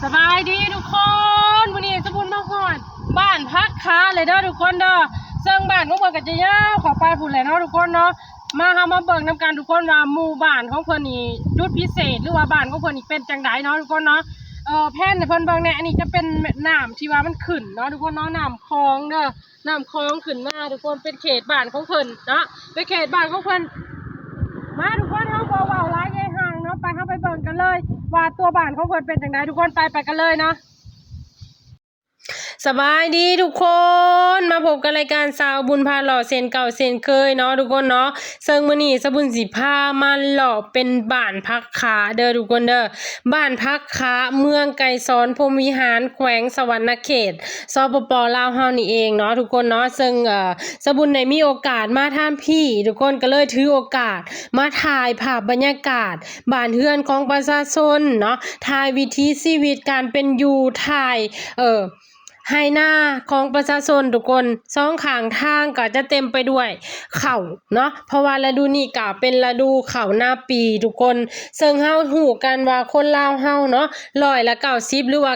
สบายดีทุกคนวันนี้สมุนมาหอดบ้านพักค้าเลยเด้อทุกคนเด้อซึ่งบ้านของเพิ่นก็จะยาวเข้าไปพุ่นแหละเนาะทุกคนเนาะมาเบิ่งนำกันทุกคนว่าหมู่บ้านของเพิ่นนี่จุดพิเศษหรือว่าบ้านของเพิ่นนี่เป็นจังไดเนาะทุกคนเนาะแผนให้เพิ่นเบิ่งแน่อันนี้จะเป็นน้ำที่ว่ามันขึ้นเนาะทุกคนเนาะน้ำคลองเด้อน้ำคลองขึ้นมาทุกคนเป็นเขตบ้านของเพิ่นเนาะเป็นเขตบ้านของเพิ่นมาทุกคนเฮาบ่เว้าหลายใหญ่ห่างเนาะไปเฮาไปเบิ่งกันเลยว่าตัวบ้านของเพิ่นเป็นจังไดทุกคนไปกันเลยเนาะสบายดีทุกคนมาพบกันรายการสาวบุญพาหล่อเซนเก่าเซนเคยเนาะทุกคนเนาะซึ่งมื้อนี้สาวบุญสิพามาหล่อเป็นบ้านพักขาเด้อทุกคนเด้อบ้านพักขาเมืองไกรสอนพรหมวิหารแขวงสวรรณเขตสปป.ลาวเฮานี่เองเนาะทุกคนเนาะซึ่งสาวบุญได้มีโอกาสมาท่านพี่ทุกคนก็เลยถือโอกาสมาถ่ายภาพบรรยากาศบ้านเรือนของประชาชนเนาะถ่ายวิถีชีวิตการเป็นอยู่ถ่ายให้หน้าของประชาชนทุกคนสองข้างทางก็จะเต็มไปด้วยเขาเนาะเพราะว่าฤดูนี้ก็เป็นฤดูเขาหน้าปีทุกคนซึ่งเฮาฮู้กันว่าคนลาวเฮาเนาะ90%หรือว่า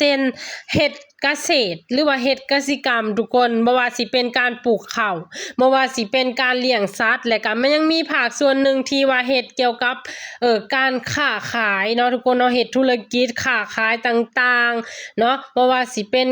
90%เฮ็ดเกษตรหรือว่าเฮ็ดกสิกรรมทุกคนบ่ว่าสิเป็นการปลูกข้าวบ่ว่าสิเป็นการเลี้ยงสัตว์และก็มันยังมีภาคส่วนหนึ่งที่ว่าเฮ็ดเกี่ยวกับการค้าขายเนาะทุกคนเนาะเฮ็ดธุรกิจค้าขายต่างๆเนาะบ่ว่าสิเป็น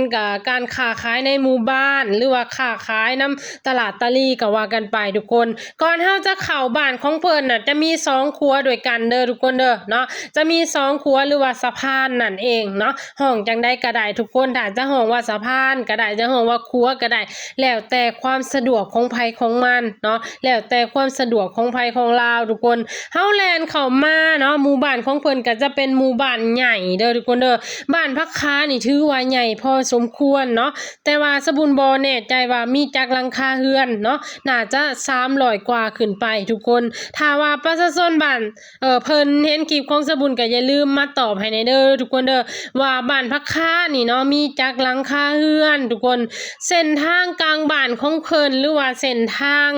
การค้าขายในหมู่บ้านหรือว่าค้าขายนำตลาดตะลีก็ว่ากันไปทุกคนก่อนเฮาจะเข้าบ้านของเพิ่นน่ะจะมี2ครัวด้วยกันเด้อทุกคนเด้อเนาะจะมี2ครัวหรือว่าสะพานนั่นเองเนาะห้องจังได๋ก็ได้ทุกคนถ้าจะห้องว่าสะพานก็ได้จะห้องว่าครัวก็ได้แล้วแต่ความสะดวกของไผของมันเนาะแล้วแต่ความสะดวกของไผของลาวทุกคนเฮาแลนเข้ามาเนาะหมู่บ้านของเพิ่นก็จะเป็นหมู่บ้านใหญ่เด้อทุกคนเด้อบ้านพักค้านี่ถือว่าใหญ่พอสมควรเนาะแต่ว่าสบุญบ่แน่ใจว่ามีจักหลังคาเรือนเนาะน่าจะ300กว่าขึ้นไปทุกคนถ้าว่าประชาชนบ้านเพิ่นเห็นคลิปของสบุญก็อย่าลืมมาตอบให้ในเด้อทุกคนเด้อว่าบ้านพักค้านี่เนาะมีจักหลังคาเรือนทุกคนเส้นทางกลางบ้านของเพิ่นหรือว่าเส้นทาง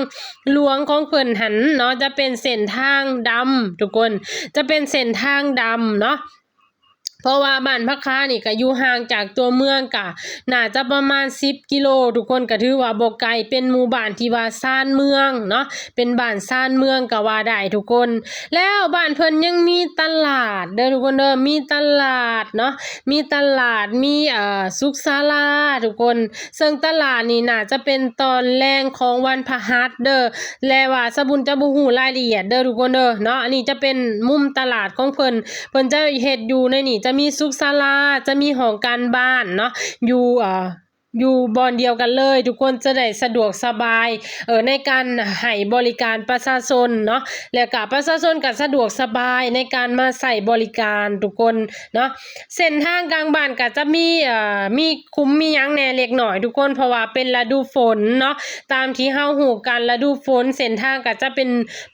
หลวงของเพิ่นหันเนาะจะเป็นเส้นทางดำทุกคนจะเป็นเส้นทางดำเนาะเพราะว่าบ้านพักค้านี่ก็อยู่ห่างจากตัวเมืองก็น่าจะประมาณ10กิโลทุกคนก็ถือว่าบ่ไกลเป็นหมู่บ้านที่ว่าซ่านเมืองเนาะเป็นบ้านซ่านเมืองก็ว่าได้ทุกคนแล้วบ้านเพิ่นยังมีตลาดเด้อทุกคนเด้อมีตลาดเนาะมีตลาดมีสุขศาลาทุกคนซึ่งตลาดนี่น่าจะเป็นตอนแรงของวันพฤหัสเด้อและว่าสบุญจะบ่ฮู้รายละเอียดเด้อทุกคนเด้อเนาะอันนี้จะเป็นมุมตลาดของเพิ่นจะเฮ็ดอยู่ในนี่จะมีสุขศาลาจะมีหอการบ้านเนาะอยู่บอนเดียวกันเลยทุกคนจะได้สะดวกสบายในการให้บริการประชาชนเนาะแล้วก็ประชาชนก็สะดวกสบายในการมาใส่บริการทุกคนเนาะเส้นทางกลางบ้านก็จะมีคุ้มมีหยังแหน่เล็กน้อยทุกคนเพราะว่าเป็นฤดูฝนเนาะตามที่เฮาฮู้กันฤดูฝนเส้นทางก็จะเป็น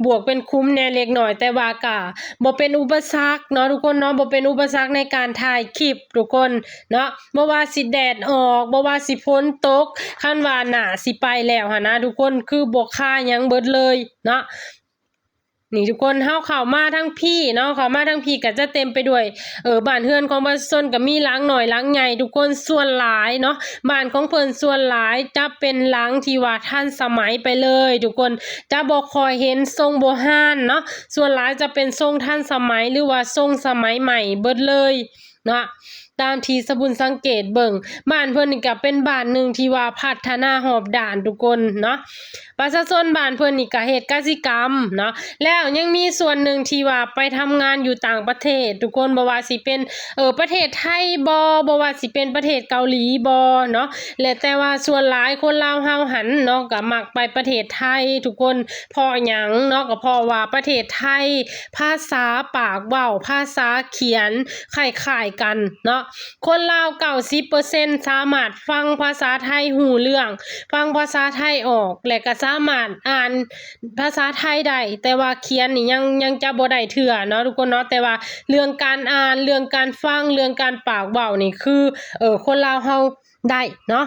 บวกเป็นคุ้มแหน่เล็กน้อยแต่ว่าก็บ่เป็นอุปสรรคเนาะทุกคนเนาะบ่เป็นอุปสรรคในการถ่ายคลิปทุกคนเนาะบ่ว่าสิแดดออกบ่ว่าสิฝนตกคันว่าหน้าสิไปแล้วหั่นนะทุกคนคือบ่ค่าหยังเบิดเลยเนาะนี่ทุกคนเฮาเข้ามาทั้งพี่เนาะเข้ามาทั้งพี่ก็จะเต็มไปด้วยบ้านเรือนของประชาชนก็มีหลังน้อยหลังใหญ่ทุกคนส่วนหลายเนาะบ้านของเพิ่นส่วนหลายจะเป็นหลังที่ว่าทันสมัยไปเลยทุกคนจะบ่ค่อยเห็นทรงโบราณเนาะส่วนหลายจะเป็นทรงทันสมัยหรือว่าทรงสมัยใหม่เบิดเลยเนาะตามที่สบุญสังเกตเบิ่งบ้านเพิ่นนี่ก็เป็นบ้านหนึ่งที่ว่าพัฒนาหอบด่านทุกคนเนาะประชาชนบ้านเพิ่นนี่ก็เฮ็ดกสิกรรมเนาะแล้วยังมีส่วนหนึ่งที่ว่าไปทำงานอยู่ต่างประเทศทุกคนบ่ว่าสิเป็นประเทศไทยบ่ว่าสิเป็นประเทศเกาหลีเนาะและแต่ว่าส่วนหลายคนลาวเฮาหันเนาะก็มักไปประเทศไทยทุกคนเพราะหยังเนาะก็เพราะว่าประเทศไทยภาษาปากเว้าภาษาเขียนคล้ายๆกันเนาะคนลาว90%สามารถฟังภาษาไทยหูเรื่องฟังภาษาไทยออกและก็สามารถอ่านภาษาไทยได้แต่ว่าเขียนนี่ยังจะบ่ได้เทื่อเนาะทุกคนเนาะแต่ว่าเรื่องการอ่านเรื่องการฟังเรื่องการปากเว้านี่คือคนลาวเฮาได้เนาะ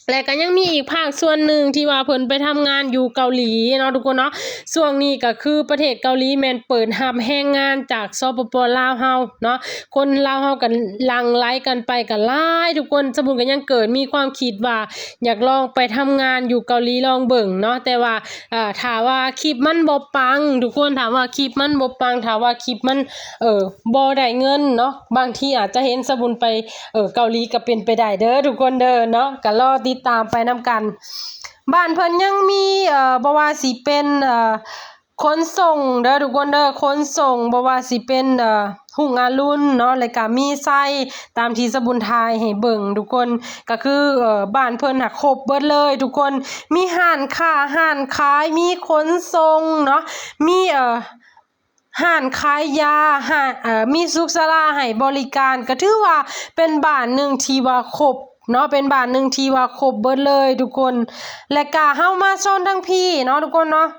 และก็ยังมีอีกภาคส่วนหนึ่งที่ว่าเพิ่นไปทำงานอยู่เกาหลีเนาะทุกคนเนาะช่วงนี้ก็คือประเทศเกาหลีแม่นเปิดรับแรงงานจากสปป.ลาวเฮาเนาะคนลาวเฮาก็หลั่งไหลกันไปก็หลายทุกคนสมมุติก็ยังเกิดมีความคิดว่าอยากลองไปทำงานอยู่เกาหลีลองเบิ่งเนาะแต่ว่าถ้าว่าคลิปมันบ่ปังทุกคนถามว่าคลิปมันบ่ปังถ้าว่าคลิปมันบ่ได้เงินเนาะบางทีอาจจะเห็นสบุญไปเกาหลีก็เป็นไปได้เด้อทุกคนเด้อเนาะก็รอติดตามไปนำกันบ้านเพิ่นยังมีบ่ว่าสิเป็นขนส่งเด้อทุกคนเด้อขนส่งบ่ว่าสิเป็นหุ่งอรุณเนาะแล้วก็มีไส้ตามที่สบุญทายให้เบิ่งทุกคนก็คือบ้านเพิ่นครบเบิดเลยทุกคนมีห้านค้าห้านขายมีขนส่งเนาะมีห้านขายยาห้านมีสุขศาลาให้บริการก็ถือว่าเป็นบ้านหนึ่งที่ว่าครบเนาะเป็นบ้านหนึ่งที่ว่าครบเบิดเลยทุกคนและก็เฮามาโซนทั้งพี่เนาะทุกคนเนาะ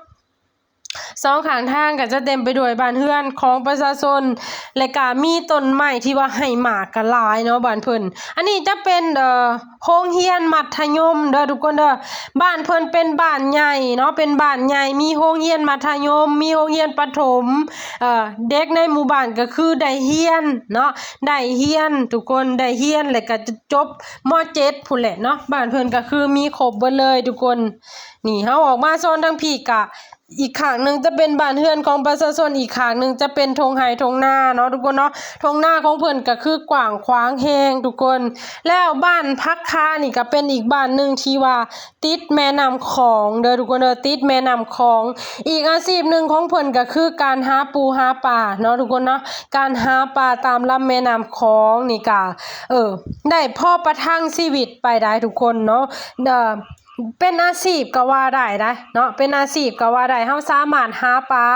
สองข้างทางก็จะเต็มไปด้วยบ้านเฮือนของประชาชนและก็มีต้นไม้ที่ว่าให้หมากก็หลายเนาะบ้านเพิ่นอันนี้จะเป็นโรงเรียนมัธยมเด้อทุกคนเด้อบ้านเพิ่นเป็นบ้านใหญ่เนาะเป็นบ้านใหญ่มีโรงเรียนมัธยมมีโรงเรียนประถมเด็กในหมู่บ้านก็คือได้เรียนเนาะได้เรียนทุกคนได้เรียนแล้วก็จะจบม.7 พู้นแหละเนาะบ้านเพิ่นก็คือมีครบเบิดเลยทุกคนนี่เฮาออกมาโซนทางพี่ก็อีกข้างหนึ่งจะเป็นบ้านเรือนของประชาชนอีกข้างหนึ่งจะเป็นทงไห้ทงนาเนาะทุกคนเนาะทงนาของเพิ่นก็คือกว้างขวางแฮงทุกคนแล้วบ้านพักคานี่ก็เป็นอีกบ้านหนึ่งที่ว่าติดแม่น้ำของเด้อทุกคนเด้อติดแม่น้ำของอีกอาชีพหนึ่งของเพิ่นก็คือการหาปูหาปลาเนาะทุกคนเนาะการหาปลาตามลำแม่น้ำของนี่ก็ได้พอประทังชีวิตไปได้ทุกคนเนาะเป็นอาชีพก็ว่าได้นะเนาะเป็นอาชีพก็ว่าได้เฮาสามารถหาปลา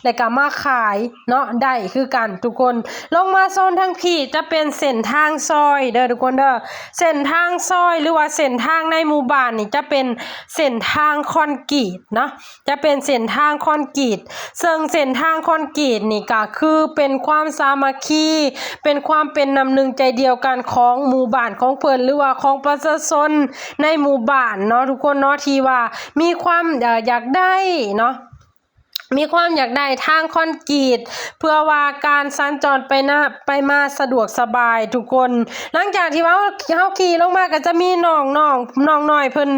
แล้วก็มาขายเนาะได้คือกันทุกคนลงมาโซนทางพี่จะเป็นเส้นทางซอยเด้อทุกคนเด้อเส้นทางซอยหรือว่าเส้นทางในหมู่บ้านนี่จะเป็นเส้นทางคอนกรีตเนาะจะเป็นเส้นทางคอนกรีตซึ่งเส้นทางคอนกรีตนี่ก็คือเป็นความสามัคคีเป็นความเป็นน้ำหนึ่งใจเดียวกันของหมู่บ้านของเพิ่นหรือว่าของประชาชนในหมู่บ้านเนาะทุกคนเนาะที่ว่ามีความอยากได้เนาะมีความอยากได้ทางคอนกรีตเพื่อว่าการสัญจรไปมาสะดวกสบายทุกคนหลังจากที่ว่าเฮาขี่ลงมาก็จะมีน้องน้อยเพิ่น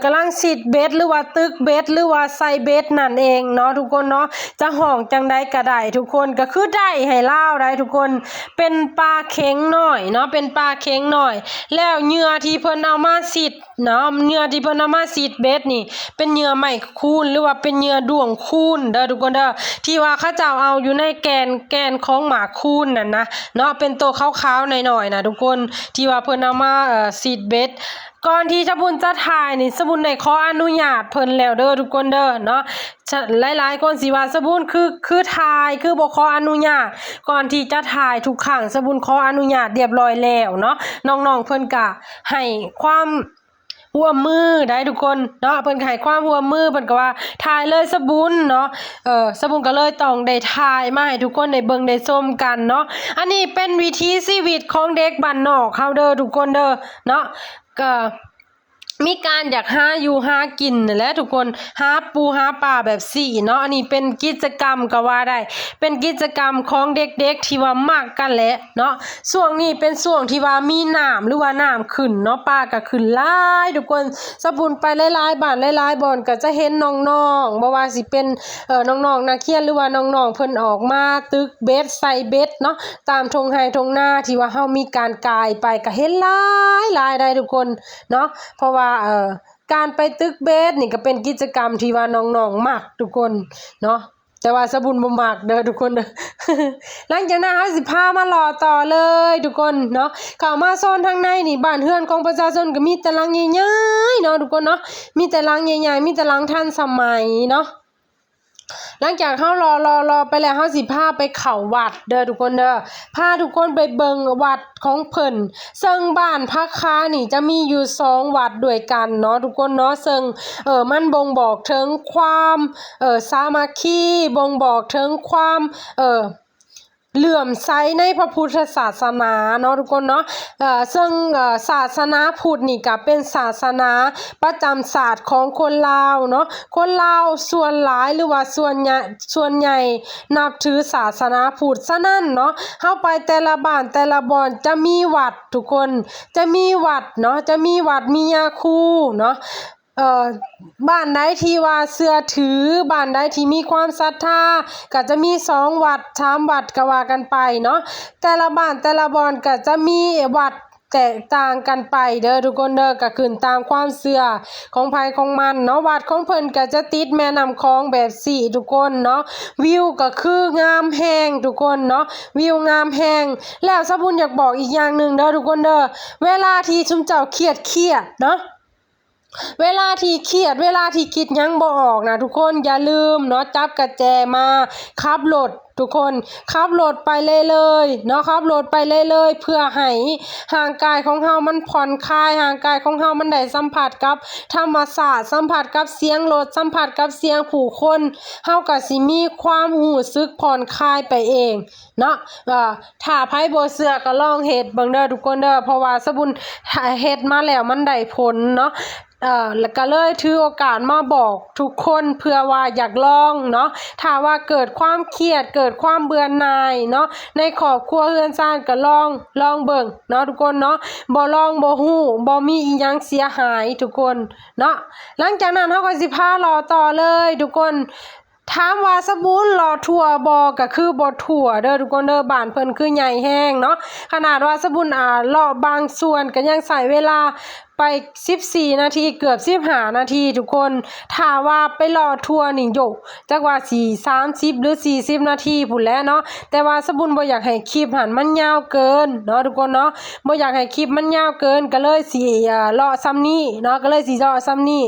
กำลังสิดเบ็ดหรือว่าตึกเบ็ดหรือว่าใส่เบ็ดนั่นเองเนาะทุกคนเนาะจะห้องจังใดก็ได้ทุกคนก็คือได้ให้ลาวได้ทุกคนเป็นปลาเข็งน้อยเนาะเป็นปลาเข็งน้อยแล้วเหยื่อที่เพิ่นเอามาสิดเนาะเหยื่อที่เพิ่นเอามาสิดเบ็ดนี่เป็นเหยื่อไม้คูนหรือว่าเป็นเหยื่อด้วงคูนเด้อทุกคนเด้อที่ว่าเขาเจ้าเอาอยู่ในแกนของหมาคูนนั่นนะเนาะเป็นตัวขาวๆหน่อยๆนะทุกคนที่ว่าเพิ่นเอามาซีดเบ็ดก่อนที่สบุญจะถ่ายนี่สบุญได้ขออนุญาตเพิ่นแล้วเด้อทุกคนเด้อเนาะหลายๆคนสิว่าสบุญคือถ่ายคือบ่ขออนุญาตก่อนที่จะถ่ายทุกครั้งสบุญขออนุญาตเรียบร้อยแล้วเนาะน้องๆเพิ่นก็ให้ความร่วมมือได้ทุกคนเนาะเพิ่นให้ความร่วมมือเพิ่นก็ว่าถ่ายเลยสบุญเนาะสบุญก็เลยต้องได้ถ่ายมาให้ทุกคนได้เบิ่งได้ชมกันเนาะอันนี้เป็นวิถีชีวิตของเด็กบ้านนอกเฮาเด้อทุกคนเด้อเนาะก็มีการอยากหาอยู่หากินนั่นแหละทุกคนหาปูหาปลาแบบสี่เนาะอันนี้เป็นกิจกรรมก็ว่าได้เป็นกิจกรรมของเด็กๆที่ว่ามากกันแหละเนาะช่วงนี้เป็นช่วงที่ว่ามีน้ำหรือว่าน้ำขึ้นเนาะปลาก็ขึ้นหลายทุกคนสบุญไปหลายๆบ้านหลายๆบ่อนก็จะเห็นน้องๆบ่ว่าสิเป็นน้องๆนักเรียนหรือว่าน้องๆเพิ่นออกมาตึกเบ็ดใส่เบ็ดเนาะตามทงไร่ทงนาที่ว่าเฮามีการกายไปก็เห็นหลายได้ทุกคนเนาะเพราะว่าการไปตึกเบสนี่ก็เป็นกิจกรรมที่ว่าน้องๆมักทุกคนเนาะแต่ว่าสบุญบ่มักเด้อทุกคนเด้อ หลังจากนั้นเฮาสิพามารอต่อเลยทุกคนเนาะเข้ามาโซนทางในนี่บ้านเรือนของประชาชนก็มีแต่หลังใหญ่ๆเนาะทุกคนเนาะมีแต่หลังใหญ่ๆมีแต่หลังทันสมัยเนาะหลังจากเฮารอไปแล้วเฮาสิพาไปเข้าวัดเด้อทุกคนเด้อพาทุกคนไปเบิ่งวัดของเพิ่นซึ่งบ้านพักค้านี่จะมีอยู่2วัดด้วยกันเนาะทุกคนเนาะซึ่งมันบ่งบอกถึงความสามัคคีบ่งบอกถึงความ เหลื่อมใสในพระพุทธศาสนาเนาะทุกคนเนาะซึ่งศาสนาพุทธนี่ก็เป็นศาสนาประจำศาสตร์ของคนลาวเนาะคนลาวส่วนหลายหรือว่าส่วนใหญ่นับถือศาสนาพุทธซะนั่นเนาะเฮาไปแต่ละบ้านแต่ละบ่อนจะมีวัดทุกคนจะมีวัดเนาะจะมีวัดมียาคูเนาะบ้านใดที่ว่าเชื่อถือบ้านใดที่มีความศรัทธาก็จะมี2วัด3วัดก็ว่ากันไปเนาะแต่ละบ้านแต่ละบ่อนก็จะมีวัดแตกต่างกันไปเด้อทุกคนเด้อก็ขึ้นตามความเชื่อของไผของมันเนาะวัดของเพิ่นก็จะติดแม่น้ำคลองแบบสี่ทุกคนเนาะวิวก็คืองามแฮงทุกคนเนาะวิวงามแฮงแล้วสะบุญอยากบอกอีกอย่างหนึ่งเด้อทุกคนเด้อเวลาที่ชุมเจ้าเครียดเนาะเวลาที่เครียดเวลาที่คิดยังบ่ออกนะทุกคนอย่าลืมเนาะจับกระแจมาขับรถทุกคนขับรถไปเลยๆเนาะขับรถไปเลยๆเพื่อให้ร่างกายของเฮามันผ่อนคลายร่างกายของเฮามันได้สัมผัสกับธรรมชาติสัมผัสกับเสียงรถสัมผัสกับเสียงผู้คนเฮาก็สิมีความรู้สึกผ่อนคลายไปเองเนาะถ้าไผบ่เชื่อก็ลองเฮ็ดเบิ่งเด้อทุกคนเด้อเพราะว่าสะบุญเฮ็ดมาแล้วมันได้ผลเนาะแล้วก็เลยถือโอกาสมาบอกทุกคนเพื่อว่าอยากลองเนาะถ้าว่าเกิดความเครียดเกิดความเบื่อหน่ายเนาะในครอบครัวเฮือนซ่านก็ลองเบิ่งเนาะทุกคนเนาะบ่ลองบ่ฮู้บ่มีอีหยังเสียหายทุกคนเนาะหลังจากนั้นเฮาก็สิพารอต่อเลยทุกคนถามว่าสบุญรอทั่วบ่ก็คือบ่ทั่วเด้อทุกคนเด้อบ้านเพิ่นคือใหญ่แฮงเนาะขนาดว่าสบุญเลาะบางส่วนก็ยังใช้เวลาไป14นาทีเกือบ15นาทีทุกคนถ้าว่าไปรอทัวร์นี่โยจักว่าสิ30หรือ40นาทีพู้นแหละเนาะแต่ว่าสบุญบ่อยากให้คลิปหันมันยาวเกินเนาะทุกคนเนาะบ่อยากให้คลิปมันยาวเกินก็เลยสิเลาะซ้ำนี้เนาะก็เลยสิเลาะซ้ำนี้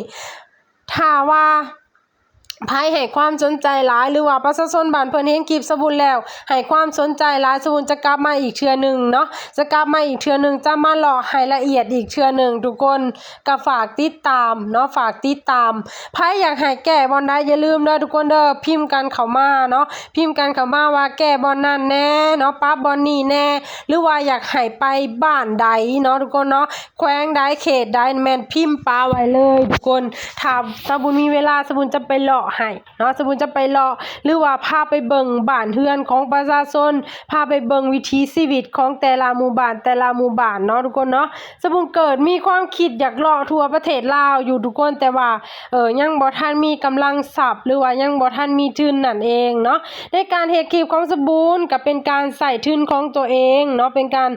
ถ้าว่าไผให้ความสนใจหลายหรือว่าประชาชนบ้านเพิ่นเห็นคลิปสะบุญแล้วให้ความสนใจหลายสะบุญจะกลับมาอีกเทื่อนึงเนาะจะกลับมาอีกเทื่อนึงจะมาเลาะให้ละเอียดอีกเทื่อนึงทุกคนก็ฝากติดตามเนาะฝากติดตามไผอยากให้แก้บ่อนใดอย่าลืมเด้อทุกคนเด้อพิมพ์กันเข้ามาเนาะพิมพ์กันเข้ามาว่าแก้บ่อนนั้นแน่เนาะปรับบ่อนนี้แน่หรือว่าอยากให้ไปบ้านใดเนาะทุกคนเนาะแขวงใดเขตใดแม่นพิมพ์ปาไว้เลยทุกคนถ้าสะบุญมีเวลาสะบุญจะไปเลาะให้เนาะสมมุติจะไปเลาะหรือว่าพาไปเบิ่งบ้านเรือนของประชาชนพาไปเบิ่งวิถีชีวิตของแต่ละหมู่บ้านเนาะทุกคนเนาะสมมุติเกิดมีความคิดอยากเลาะทั่วประเทศลาวอยู่ทุกคนแต่ว่ายังบ่ทันมีกำลังทรัพย์หรือว่ายังบ่ทันมีทุนนั่นเองเนาะในการเฮ็ดคลิปของสบุญก็เป็นการใส่ทุนของตัวเองเนาะเป็นการ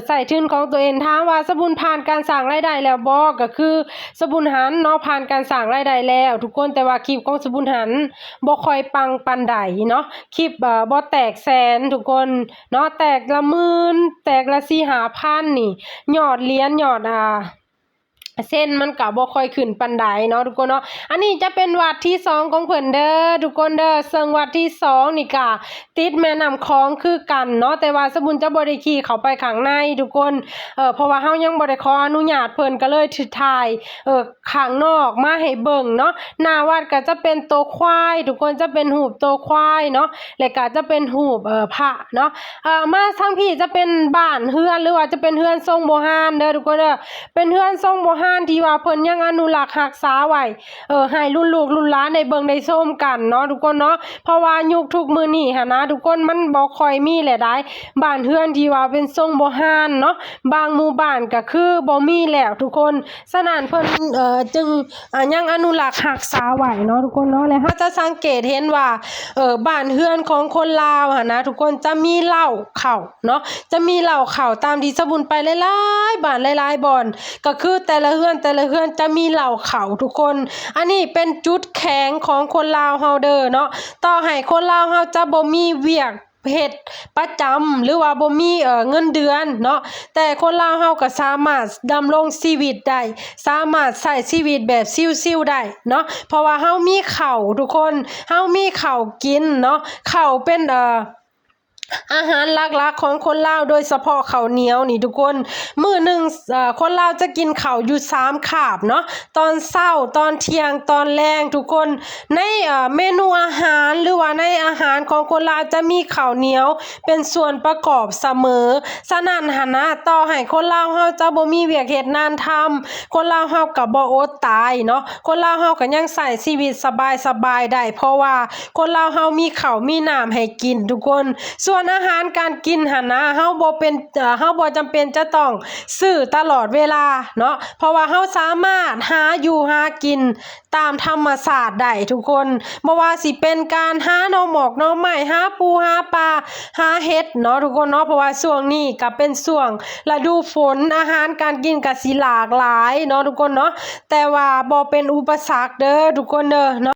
ใส่ทุนของตัวเองถามว่าสบุญผ่านการสร้างรายได้แล้วบ่ก็คือสบุญหันเนาะผ่านการสร้างรายได้แล้วทุกคนแต่ว่าคลิปของสบุญหันบ่ค่อยปังปานใดเนาะคลิปบ่แตกแสนทุกคนเนาะแตกละหมื่นแตกละ4-5,000นี่ยอดเหรียญยอดเส้นมันก็บ่ค่อยขึ้นปานใดเนาะทุกคนเนาะอันนี้จะเป็นวัดที่2ของเพิ่นเด้อทุกคนเด้อซึ่งวัดที่2นี่ก็ติดแม่น้ำคลองคือกันเนาะแต่ว่าสบุญจะบ่ได้ขี่เข้าไปข้างในทุกคนเพราะว่าเฮายังบ่ได้ขออนุญาตเพิ่นก็เลยถ่ายข้างนอกมาให้เบิ่งเนาะหน้าวัดก็จะเป็นโตควายทุกคนจะเป็นรูปโตควายเนาะแล้วก็จะเป็นรูปพระเนาะมาทางพี่จะเป็นบ้านเฮือนหรือว่าจะเป็นเฮือนทรงโบราณเด้อทุกคนเด้อเป็นเฮือนทรงโบราณที่ว่าเพิ่นยังอนุรักษ์รักษาไว้ให้รุ่นลูกรุ่นหลานได้เบิ่งได้ชมกันเนาะทุกคนเนาะเพราะว่ายุคทุกมื้อนี้หันนะทุกคนมันบ่ค่อยมีแหละได้บ้านเฮือนที่ว่าเป็นทรงโบราณเนาะบางหมู่บ้านก็คือบ่มีแล้วทุกคนฉะนั้นเพิ่นจึงยังอนุรักษ์รักษาไว้เนาะทุกคนเนาะแล้วเฮาจะสังเกตเห็นว่าบ้านเฮือนของคนลาวหันนะทุกคนจะมีเหล้าเข้าเนาะจะมีเหล้าเข้าตามที่สบุญไปหลายๆบ้านหลายๆบ่อนก็คือแต่ละเฮือนจะมีเหล้าเข้าทุกคนอันนี้เป็นจุดแข็งของคนลาวเฮาเด้อเนาะต่อให้คนลาวเฮาจะบ่มีเวียกเฮ็ดประจำหรือว่าบ่มีเงินเดือนเนาะแต่คนลาวเฮาก็สามารถดำรงชีวิตได้สามารถใช้ชีวิตแบบชิลๆได้เนาะเพราะว่าเฮามีข้าวทุกคนเฮามีข้าวกินเนาะข้าวเป็น อาหารหลักๆของคนลาวโดยเฉพาะข้าวเหนียวนี่ทุกคนมื้อหนึ่งคนลาวจะกินข้าวอยู่3คาบเนาะตอนเช้าตอนเที่ยงตอนแลงทุกคนในเมนูอาหารหรือว่าในอาหารของคนลาวจะมีข้าวเหนียวเป็นส่วนประกอบเสมอฉะนั้นหันนะต่อให้คนลาวเฮาจะบ่มีเวียกเฮ็ดงานทำคนลาวเฮาก็บ่อดตายเนาะคนลาวเฮาก็ยังใช้ชีวิตสบายๆได้เพราะว่าคนลาวเฮามีข้าวมีน้ำให้กินทุกคนส่วนอาหารการกินหั่นนะเฮาบ่จำเป็นจะต้องซื้อตลอดเวลาเนาะเพราะว่าเฮาสามารถหาอยู่หากินตามธรรมชาติได้ทุกคนบ่ว่าสิเป็นการหาหน่อหมอกหน่อไม้หาปูหาปลาหาเห็ดเนาะทุกคนเนาะเพราะว่าช่วงนี้ก็เป็นช่วงฤดูฝนอาหารการกินก็สิหลากหลายเนาะทุกคนเนาะแต่ว่าบ่เป็นอุปสรรคเด้อทุกคนเด้อเนาะ